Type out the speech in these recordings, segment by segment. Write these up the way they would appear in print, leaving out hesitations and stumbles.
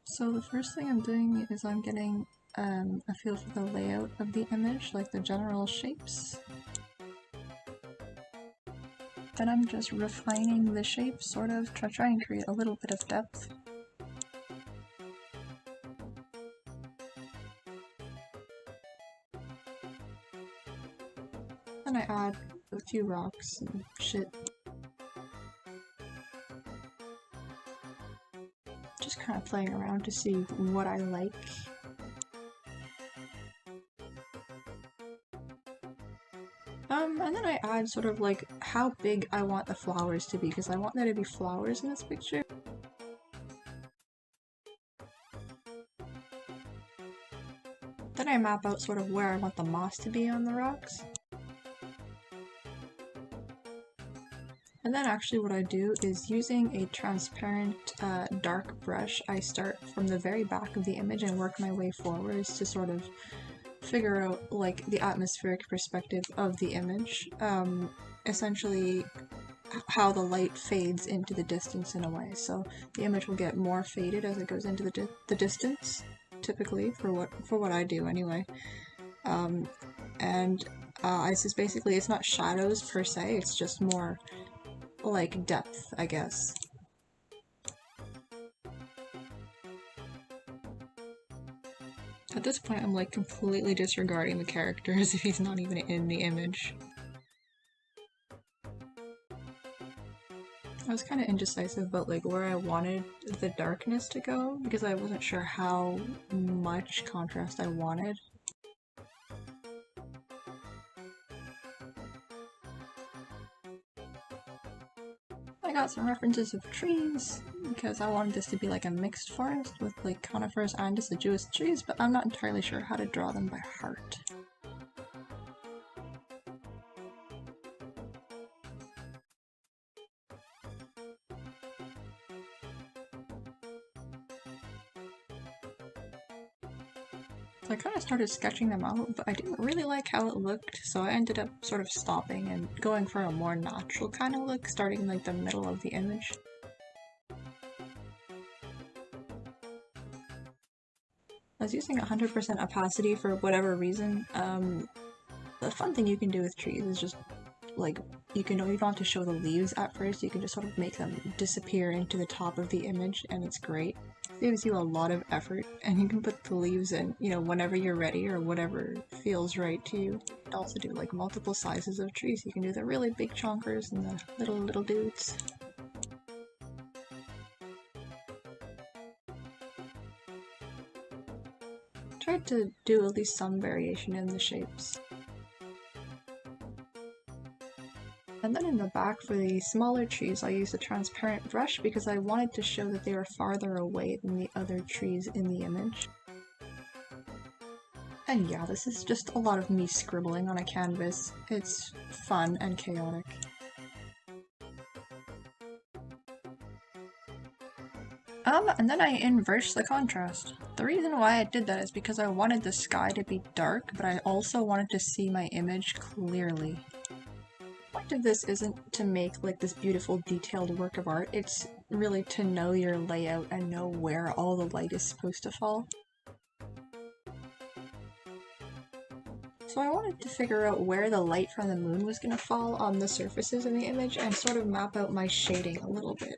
So the first thing I'm doing is I'm getting a feel for the layout of the image, like the general shapes. Then I'm just refining the shapes, sort of, to try and create a little bit of depth. Then I add a few rocks and shit. Just kind of playing around to see what I like. And then I add sort of like how big I want the flowers to be, because I want there to be flowers in this picture. Then I map out sort of where I want the moss to be on the rocks. And then actually what I do is, using a transparent dark brush, I start from the very back of the image and work my way forwards to sort of figure out like the atmospheric perspective of the image. Essentially how the light fades into the distance in a way. So the image will get more faded as it goes into the distance, typically, for what I do anyway. It's just basically, it's not shadows per se, it's just more like depth, I guess. At this point, I'm like completely disregarding the character as if he's not even in the image. I was kind of indecisive about like where I wanted the darkness to go, because I wasn't sure how much contrast I wanted. I got some references of trees, because I wanted this to be like a mixed forest with like conifers and deciduous trees, but I'm not entirely sure how to draw them by heart. So I kind of started sketching them out, but I didn't really like how it looked, so I ended up sort of stopping and going for a more natural kind of look, starting like the middle of the image. I was using 100% opacity for whatever reason. The fun thing you can do with trees is just like, you don't have to show the leaves at first, you can just sort of make them disappear into the top of the image, and it's great. It saves you a lot of effort, and you can put the leaves in, you know, whenever you're ready or whatever feels right to you. You can also do like multiple sizes of trees. You can do the really big chonkers and the little dudes. Tried to do at least some variation in the shapes. And then in the back for the smaller trees, I used a transparent brush because I wanted to show that they were farther away than the other trees in the image. And yeah, this is just a lot of me scribbling on a canvas. It's fun and chaotic. And then I inverse the contrast. The reason why I did that is because I wanted the sky to be dark, but I also wanted to see my image clearly. The point of this isn't to make like this beautiful detailed work of art, it's really to know your layout and know where all the light is supposed to fall. So I wanted to figure out where the light from the moon was going to fall on the surfaces in the image and sort of map out my shading a little bit.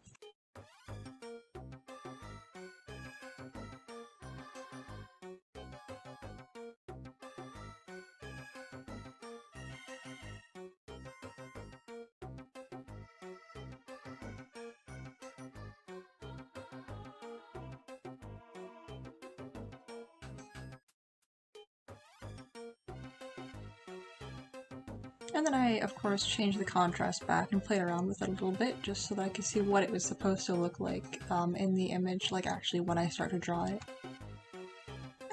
And then I, of course, changed the contrast back and played around with it a little bit, just so that I could see what it was supposed to look like in the image, like actually when I start to draw it.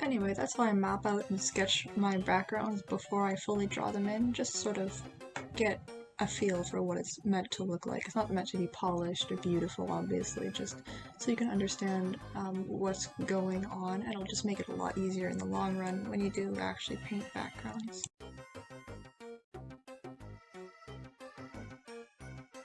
Anyway, that's why I map out and sketch my backgrounds before I fully draw them in, just sort of get a feel for what it's meant to look like. It's not meant to be polished or beautiful, obviously, just so you can understand what's going on, and it'll just make it a lot easier in the long run when you do actually paint backgrounds.